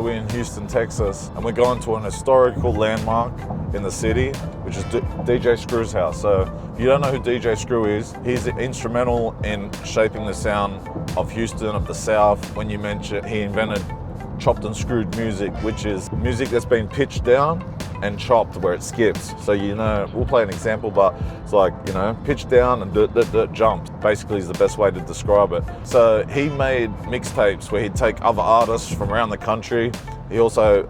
So we're in Houston, Texas, and we're going to an historical landmark in the city, which is DJ Screw's house. So if you don't know who DJ Screw is, he's instrumental in shaping the sound of Houston, of the South. When you mention, he invented chopped and screwed music, which is music that's been pitched down and chopped where it skips. So, you know, we'll play an example, but it's like, you know, pitch down and dirt jumps, basically is the best way to describe it. So he made mixtapes where he'd take other artists from around the country. He also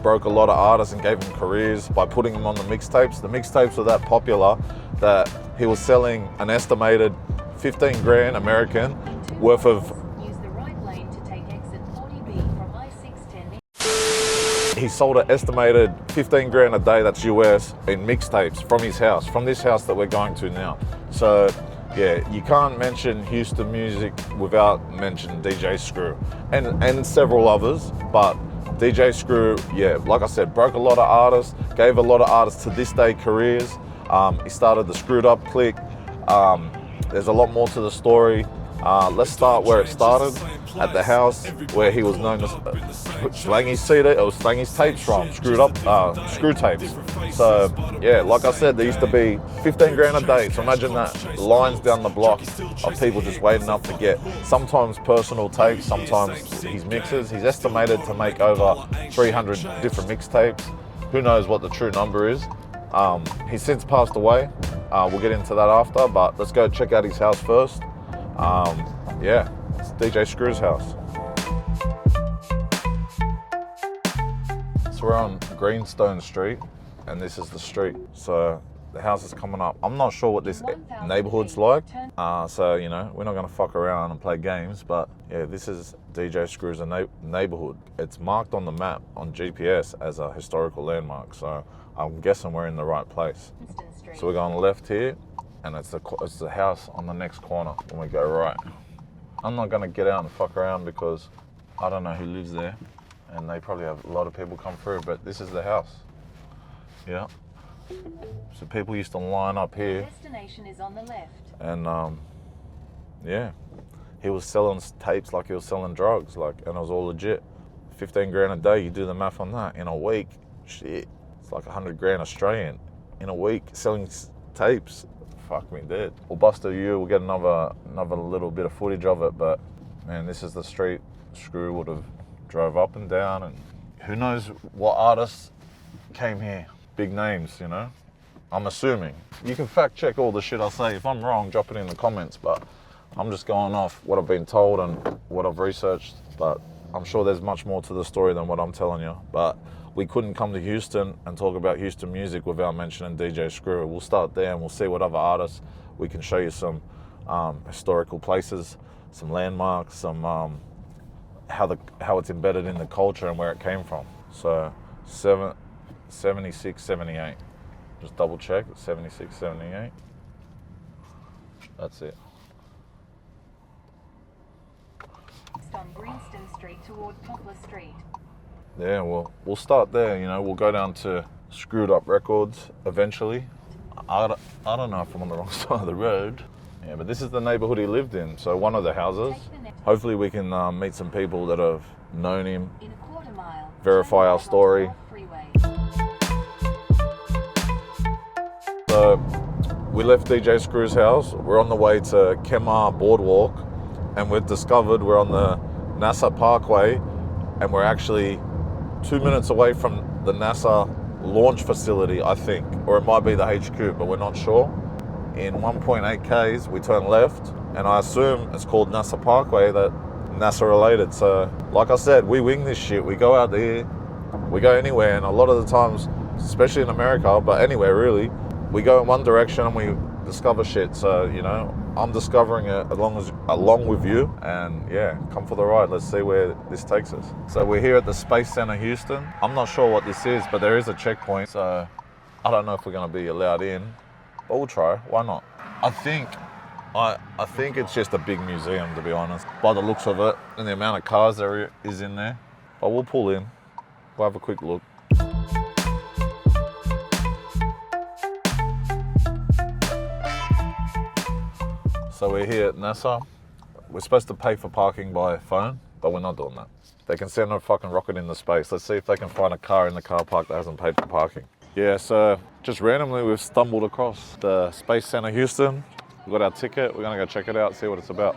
broke a lot of artists and gave them careers by putting them on the mixtapes. The mixtapes were that popular that he was selling an estimated 15 grand American worth of. He sold an estimated 15 grand a day, that's US, in mixtapes from his house, from this house that we're going to now. So yeah, you can't mention Houston music without mentioning DJ Screw and several others, but DJ Screw, yeah, like I said, broke a lot of artists, gave a lot of artists to this day careers. He started the Screwed Up clique. There's a lot more to the story. Let's start where it started, at the house where he was known as Slangy's CD, or Slangy's tapes from, Screwed Up, screw tapes. So yeah, like I said, there used to be 15 grand a day. So imagine that, lines down the block of people just waiting up to get sometimes personal tapes, sometimes his mixes. He's estimated to make over 300 different mixtapes. Who knows what the true number is. He's since passed away. We'll get into that after, but let's go check out his house first. Yeah, it's DJ Screw's house. So we're on Greenstone Street, and this is the street. So the house is coming up. I'm not sure what this neighborhood's like. So, you know, we're not gonna fuck around and play games, but yeah, this is DJ Screw's neighborhood. It's marked on the map on GPS as a historical landmark. So I'm guessing we're in the right place. So we're going left here, and it's the house on the next corner when we go right. I'm not gonna get out and fuck around because I don't know who lives there, and they probably have a lot of people come through, but this is the house. Yeah. So people used to line up here. Destination is on the left. And yeah, he was selling tapes like he was selling drugs, like, and it was all legit. 15 grand a day, you do the math on that. In a week, shit, it's like 100 grand Australian in a week selling tapes. Fuck me dead. We'll bust a U, we'll get another little bit of footage of it, but man, this is the street Screw would have drove up and down, and who knows what artists came here. Big names, you know? I'm assuming. You can fact check all the shit I say. If I'm wrong, drop it in the comments, but I'm just going off what I've been told and what I've researched, but I'm sure there's much more to the story than what I'm telling you. But we couldn't come to Houston and talk about Houston music without mentioning DJ Screw. We'll start there and we'll see what other artists. We can show you some historical places, some landmarks, some how it's embedded in the culture and where it came from. So 76, 78. Just double check, 76, 78. That's it. Next on Greenstone Street toward Poplar Street. Yeah, well, we'll start there, you know, we'll go down to Screwed Up Records eventually. I don't know if I'm on the wrong side of the road. Yeah, but this is the neighborhood he lived in, so one of the houses. Hopefully we can meet some people that have known him, verify our story. So we left DJ Screw's house, we're on the way to KEMAH Boardwalk, and we've discovered we're on the NASA Parkway, and we're actually 2 minutes away from the NASA launch facility, I think, or it might be the HQ, but we're not sure. In 1.8 Ks, we turn left, and I assume it's called NASA Parkway, that NASA related. So, like I said, we wing this shit. We go out there, we go anywhere, and a lot of the times, especially in America, but anywhere really, we go in one direction and we discover shit. So, you know, I'm discovering it along with you, and yeah, come for the ride. Let's see where this takes us. So we're here at the Space Center Houston. I'm not sure what this is, but there is a checkpoint, so I don't know if we're gonna be allowed in, but we'll try. Why not? I think it's just a big museum, to be honest, by the looks of it and the amount of cars there is in there. But we'll pull in. We'll have a quick look. So we're here at NASA. We're supposed to pay for parking by phone, but we're not doing that. they can send a fucking rocket into space. Let's see if they can find a car in the car park that hasn't paid for parking. Yeah, so just randomly we've stumbled across the Space Center Houston. We've got our ticket. We're gonna go check it out, see what it's about.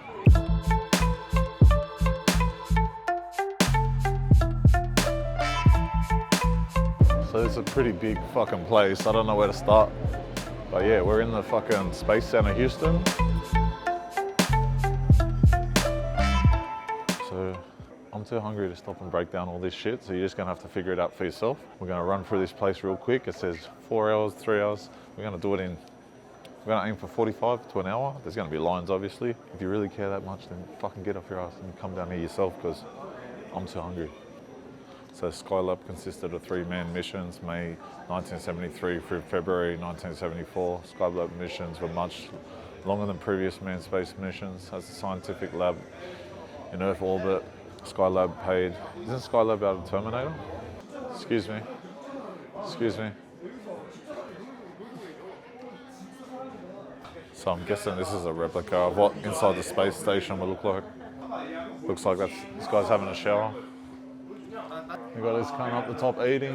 So it's a pretty big fucking place. I don't know where to start. But yeah, we're in the fucking Space Center Houston. So I'm too hungry to stop and break down all this shit, so you're just gonna have to figure it out for yourself. We're gonna run through this place real quick. It says 4 hours, 3 hours. We're gonna do it in, we're gonna aim for 45 to an hour. There's gonna be lines, obviously. If you really care that much, then fucking get off your ass and come down here yourself, because I'm too hungry. So Skylab consisted of 3 manned missions, May 1973 through February 1974. Skylab missions were much longer than previous manned space missions. As a scientific lab in Earth orbit, Skylab paid... Isn't Skylab out of Terminator? Excuse me. Excuse me. So I'm guessing this is a replica of what inside the space station would look like. Looks like this guy's having a shower. You got this cunt up the top eating.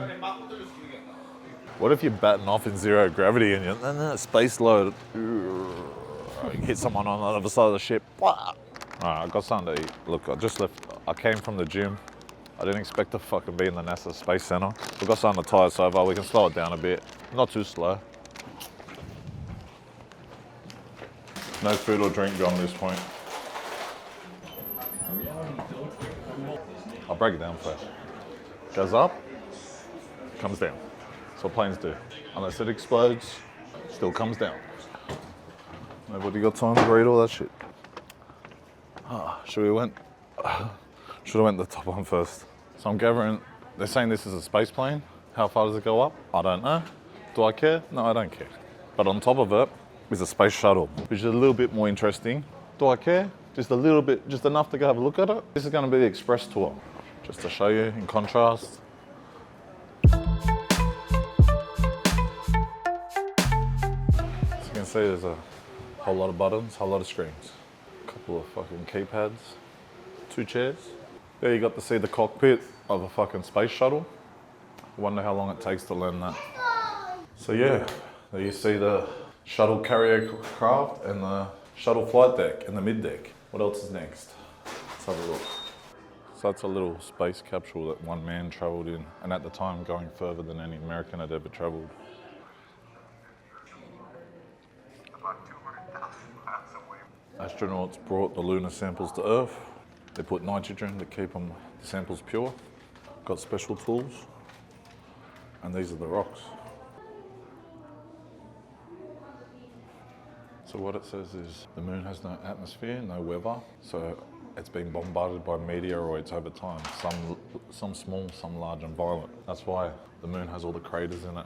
What if you're batting off in 0 gravity and you're space load? You hit someone on the other side of the ship. Alright, I got something to eat. Look, I just left. I came from the gym. I didn't expect to fucking be in the NASA Space Center. We've got something to tie us over. We can slow it down a bit. Not too slow. No food or drink beyond this point. I'll break it down first. Goes up, comes down. That's what planes do. Unless it explodes, still comes down. Nobody got time to read all that shit. Should have went the top one first. So I'm gathering, they're saying this is a space plane. How far does it go up? I don't know. Do I care? No, I don't care. But on top of it is a space shuttle, which is a little bit more interesting. Do I care? Just a little bit, just enough to go have a look at it. This is going to be the express tour, just to show you in contrast. As you can see, there's a whole lot of buttons, whole lot of screens. A couple of fucking keypads, 2 chairs. There you got to see the cockpit of a fucking space shuttle. I wonder how long it takes to learn that. So yeah, there you see the shuttle carrier craft and the shuttle flight deck and the mid deck. What else is next? Let's have a look. So that's a little space capsule that one man travelled in, and at the time going further than any American had ever travelled. About 200,000 miles away. Astronauts brought the lunar samples to Earth. They put nitrogen to keep the samples pure. Got special tools. And these are the rocks. So what it says is the moon has no atmosphere, no weather, so it's been bombarded by meteoroids over time, some small, some large and violent. That's why the moon has all the craters in it.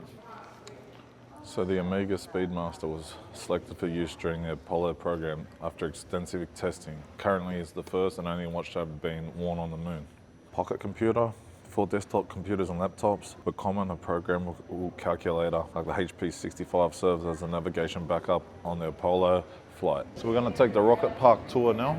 So the Omega Speedmaster was selected for use during the Apollo program after extensive testing. Currently it's the first and only watch to have been worn on the moon. Pocket computer. For desktop computers and laptops were common. A programmable calculator like the HP 65 serves as a navigation backup on the Apollo flight. So we're going to take the rocket park tour now.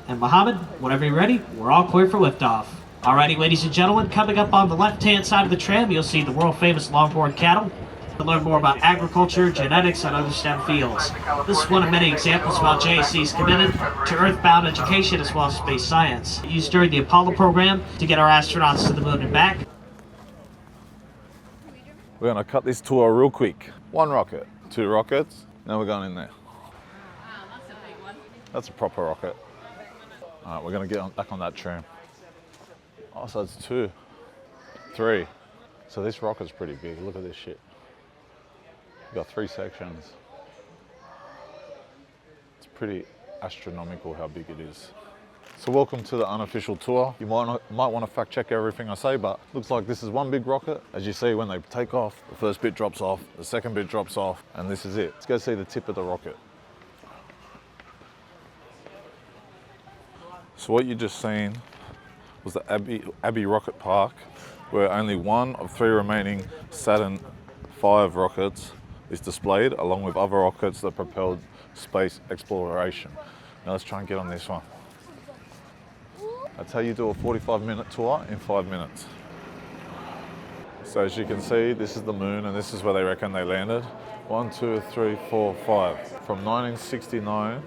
And Mohammed, whenever you're ready, we're all clear for liftoff. Alrighty, ladies and gentlemen, coming up on the left-hand side of the tram, you'll see the world-famous Longhorn cattle. To learn more about agriculture, genetics, and other STEM fields. This is one of many examples about JAC's committed to earthbound education as well as space science, used during the Apollo program to get our astronauts to the moon and back. We're going to cut this tour real quick. 1 rocket, 2 rockets, now we're going in there. Wow, that's a big one. That's a proper rocket. Alright, we're going to get back on that tram. Oh, so it's 2, 3. So this rocket's pretty big, look at this shit. We've got 3 sections. It's pretty astronomical how big it is. So welcome to the unofficial tour. You might want to fact check everything I say, but looks like this is one big rocket. As you see, when they take off, the first bit drops off, the second bit drops off, and this is it. Let's go see the tip of the rocket. So what you just seen was the Abbey Rocket Park, where only 1 of 3 remaining Saturn V rockets is displayed, along with other rockets that propelled space exploration. Now let's try and get on this one. That's how you do a 45-minute tour in 5 minutes. So as you can see, this is the moon and this is where they reckon they landed. 1, 2, 3, 4, 5. From 1969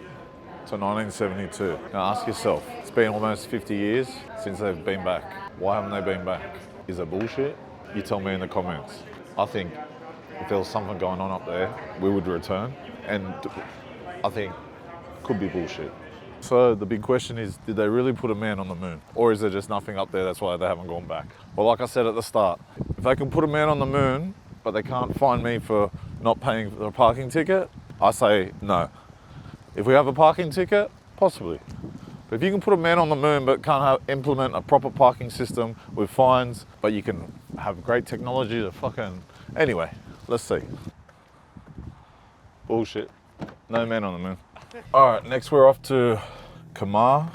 to 1972. Now ask yourself, it's been almost 50 years since they've been back. Why haven't they been back? Is it bullshit? You tell me in the comments. I think if there was something going on up there, we would return. And I think it could be bullshit. So the big question is, did they really put a man on the moon? Or is there just nothing up there, that's why they haven't gone back? Well, like I said at the start, if they can put a man on the moon, but they can't find me for not paying for a parking ticket, I say no. If we have a parking ticket, possibly. But if you can put a man on the moon but can't implement a proper parking system with fines, but you can have great technology to fucking... Anyway, let's see. Bullshit. No man on the moon. All right, next we're off to KEMAH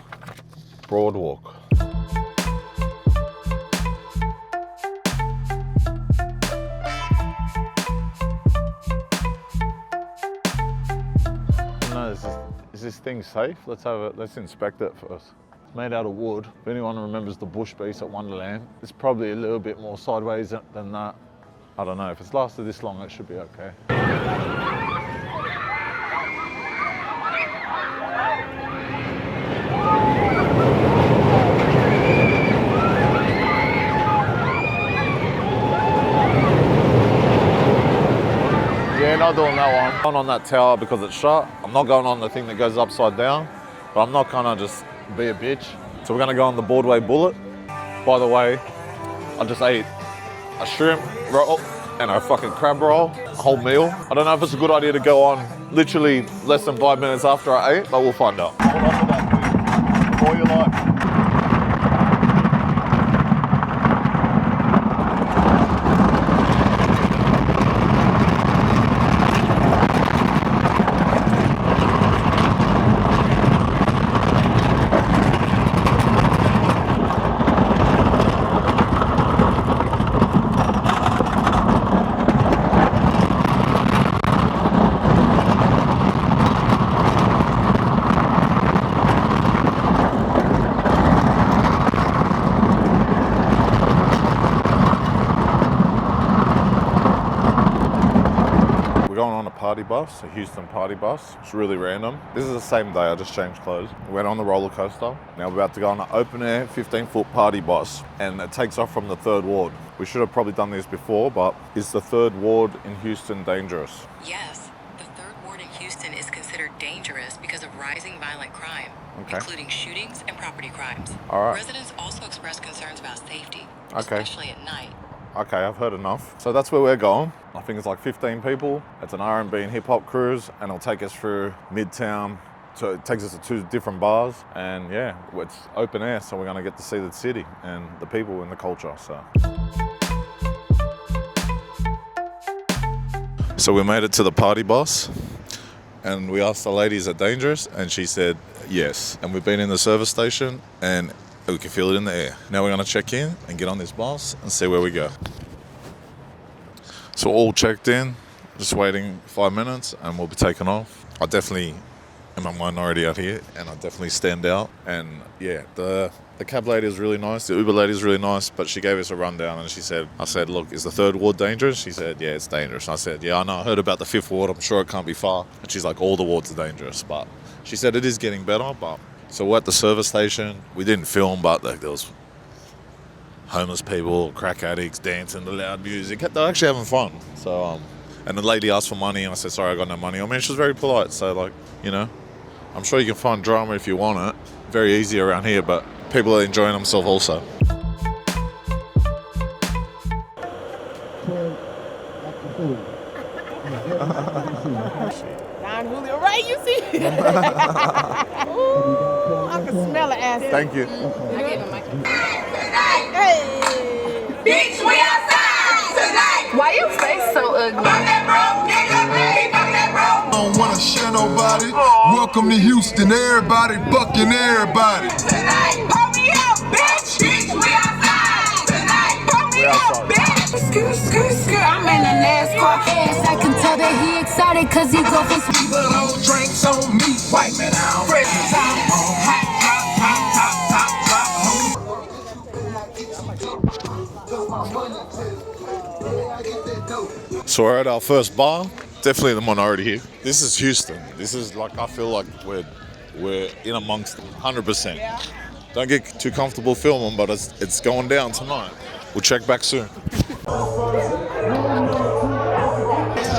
Boardwalk. No, is this thing safe? Let's inspect it first. It's made out of wood. If anyone remembers the bush beast at Wonderland, it's probably a little bit more sideways than that. I don't know, if it's lasted this long, it should be okay. Yeah, not doing that one. I'm going on that tower because it's shut. I'm not going on the thing that goes upside down, but I'm not gonna just be a bitch. So we're gonna go on the Broadway Bullet. By the way, I just ate a shrimp roll and a fucking crab roll, a whole meal. I don't know if it's a good idea to go on literally less than 5 minutes after I ate, but we'll find out. Hold on to that, please. For your life. Party bus, a Houston party bus. It's really random. This is the same day, I just changed clothes. We went on the roller coaster. Now we're about to go on an open air 15-foot party bus and it takes off from the 3rd ward. We should have probably done this before, but is the 3rd ward in Houston dangerous? Yes, the 3rd ward in Houston is considered dangerous because of rising violent crime, including shootings and property crimes. All right. Residents also express concerns about safety, Okay. especially at night. Okay, I've heard enough. So that's where we're going. I think it's like 15 people. It's an R&B and hip hop cruise and it'll take us through Midtown. So it takes us to 2 different bars and yeah, it's open air. So we're gonna get to see the city and the people and the culture, So we made it to the party bus and we asked the lady, is it dangerous? And she said, yes. And we've been in the service station and we can feel it in the air. Now we're gonna check in and get on this bus and see where we go. So all checked in, just waiting 5 minutes and we'll be taking off. I definitely am a minority out here and I definitely stand out. And yeah, the cab lady is really nice, the Uber lady is really nice, but she gave us a rundown and she said, I said, look, is the 3rd ward dangerous? She said, yeah, it's dangerous. And I said, yeah, I know, I heard about the 5th ward, I'm sure it can't be far. And she's like, all the wards are dangerous, but she said it is getting better, but. So we're at the service station. We didn't film, but like, there was homeless people, crack addicts, dancing to loud music. They're actually having fun. So, and the lady asked for money, and I said, sorry, I got no money. I mean, she was very polite. So, like, you know, I'm sure you can find drama if you want it. Very easy around here, but people are enjoying themselves also. Julio, right? You see? Ooh, I can smell the ass. Thank you. I gave him my Hey. Bitch, we outside tonight. Why your face so ugly? Fuck that bro, nigga. Fuck that bro. I don't wanna share nobody. Welcome to Houston, everybody bucking everybody. Tonight, pull me up, bitch. Bitch, we outside tonight. Pull me up, bitch. I'm in the NASCAR. Yes, I can tell that he excited cause he go for some. People don't drinks on me. Wipe me down. Fresh time on hot, So we're at our first bar. Definitely the minority here. This is Houston. This is like, I feel like we're in amongst 100%. Don't get too comfortable filming, but it's going down tonight. We'll check back soon.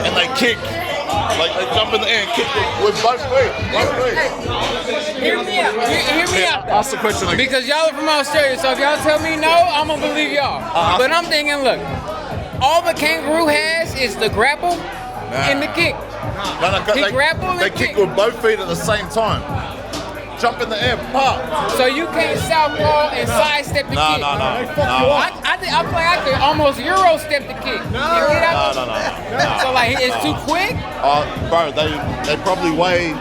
And they kick. Like they jump in the air and kick with both feet. Hear me out. Hear me out. Ask the question again. Because y'all are from Australia, so if y'all tell me no, I'm gonna believe y'all. But I'm thinking, look, all the kangaroo has is the grapple and the kick. No, they kick with both feet at the same time. Jump in the air, pop. So you can't southpaw and sidestep the kick. No. I feel like I could almost Euro step the kick. No. So like it's too quick. Bro, they probably weigh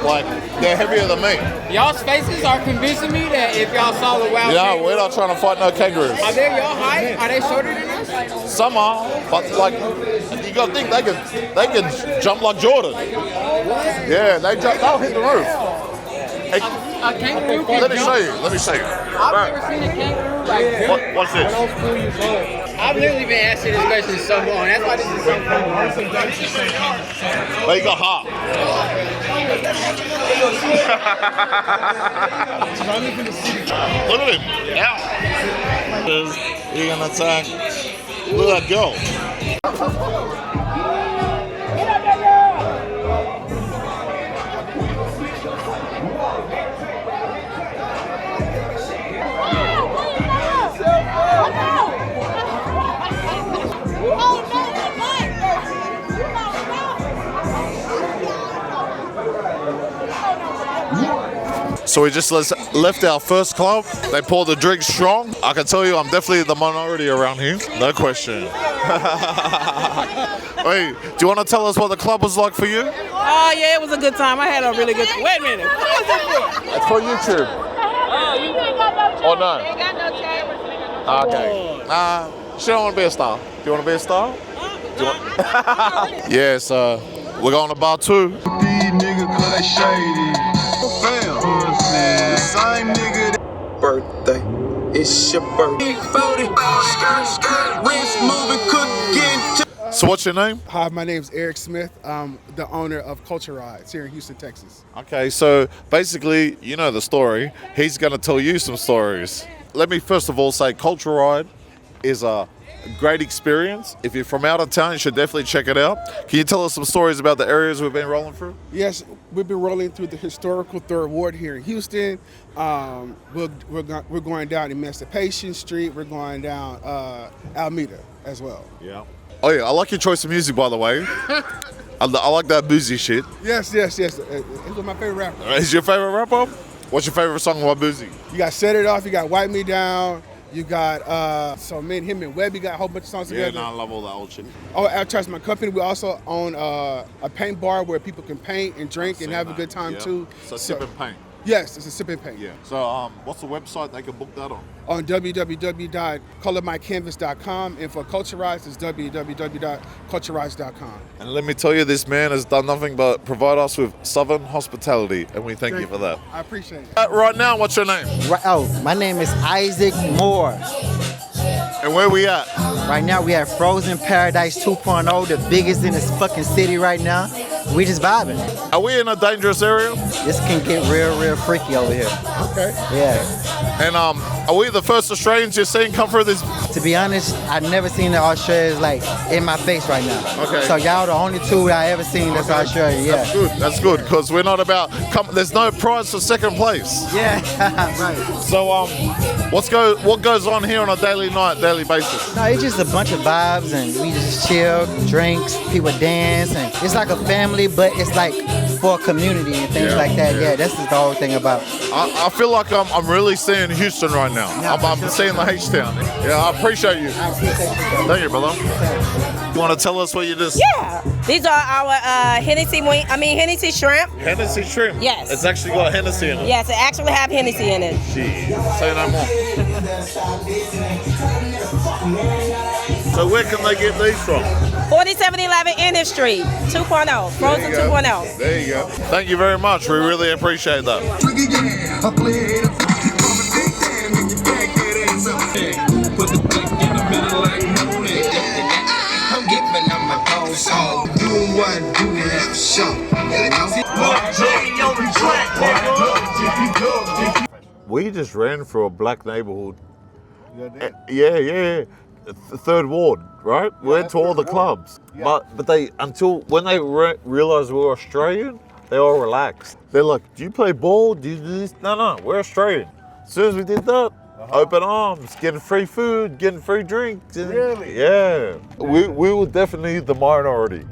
like they're heavier than me. Y'all's faces are convincing me that if y'all saw the wild. Yeah, we're not trying to fight no kangaroos. Are they y'all height? Are they shorter than us? Some are, but like you gotta think they can jump like Jordan. Yeah, they'll hit the roof. A kangaroo can Let me jump. show you. I've never seen a kangaroo like What's this? I've literally been asking this question so long. That's why this is so fun. They got hot. Look at him. Yeah. You're gonna attack. Look at that girl. So we just left our first club. They poured the drinks strong. I can tell you I'm definitely the minority around here. No question. Wait, do you want to tell us what the club was like for you? Oh, yeah, it was a good time. I had a really good time. Wait a minute. What was that for? It's for YouTube. Oh, you ain't got no chance. Oh, no. Ain't got no chance. Okay. She don't want to be a star. Do you want to be a star? Yeah, so we're going to bar 2. These niggas cause they shady. Fam, same nigga. Birthday, it's your birthday. 40, skirt, wrist moving, cooking. So what's your name? Hi, my name is Eric Smith. I'm the owner of Culture Rides here in Houston, Texas. Okay, so basically, you know the story. He's going to tell you some stories. Let me first of all say Culture Ride is a great experience. If you're from out of town, you should definitely check it out. Can you tell us some stories about the areas we've been rolling through? Yes, we've been rolling through the historical 3rd Ward here in Houston. We're going down Emancipation Street. We're going down Alameda as well. Yeah. Oh yeah, I like your choice of music, by the way. I like that boozy shit. Yes. It's my favorite rapper. Is your favorite rapper? What's your favorite song about boozy? You got Set It Off. You got Wipe Me Down. You got him and Webby got a whole bunch of songs together. Yeah, I love all that old shit. Oh, advertise my company. We also own a paint bar where people can paint and drink and have a good time too. So sip and paint. Yes, it's a sip and paint. Yeah. So what's the website they can book that on? On www.colormycanvas.com, and for Culture Rides, it's www.culturerides.com. And let me tell you, this man has done nothing but provide us with Southern hospitality, and we thank you for that. I appreciate it. Right now, what's your name? My name is Isaac Moore. And where we at? Right now, we have Frozen Paradise 2.0, the biggest in this fucking city right now. We just vibing. Are we in a dangerous area? This can get real freaky over here. Okay. Yeah. And are we the first Australians you're seeing come through this? To be honest, I've never seen the Australians like in my face right now. Okay. So y'all the only two I ever seen that's Australian. Yeah. That's good, because we're not about. There's no prize for second place. Yeah. Right. So what goes on here on a daily basis? No, it's just a bunch of vibes, and we just chill, drinks, people dance, and it's like a family, but it's like for a community and things like that. Yeah, that's just the whole thing about. I feel like I'm really seeing Houston right now. I'm seeing the H-Town. Yeah, I appreciate you. Thank you, brother. You want to tell us what you just? Yeah, these are our Hennessy shrimp. Hennessy shrimp? Yes. It's actually got Hennessy in it. Yes, it actually have Hennessy in it. Jeez. Say no more. So So where can they get these from? 4711 Ennis Street, 2.0, Frozen 2.0. There you go. Thank you very much. We really appreciate that. Put the black in the middle like Monet. I'm giving them my phone song. Doing what I do, that's for sure. We just ran through a black neighborhood. Yeah. Third ward, right? We went to all the clubs. But they, until when they realized we were Australian, they all relaxed. They're like, do you play ball? Do you do this? No, we're Australian. As soon as we did that, open arms, getting free food, getting free drinks. Really? Yeah. We were definitely the minority.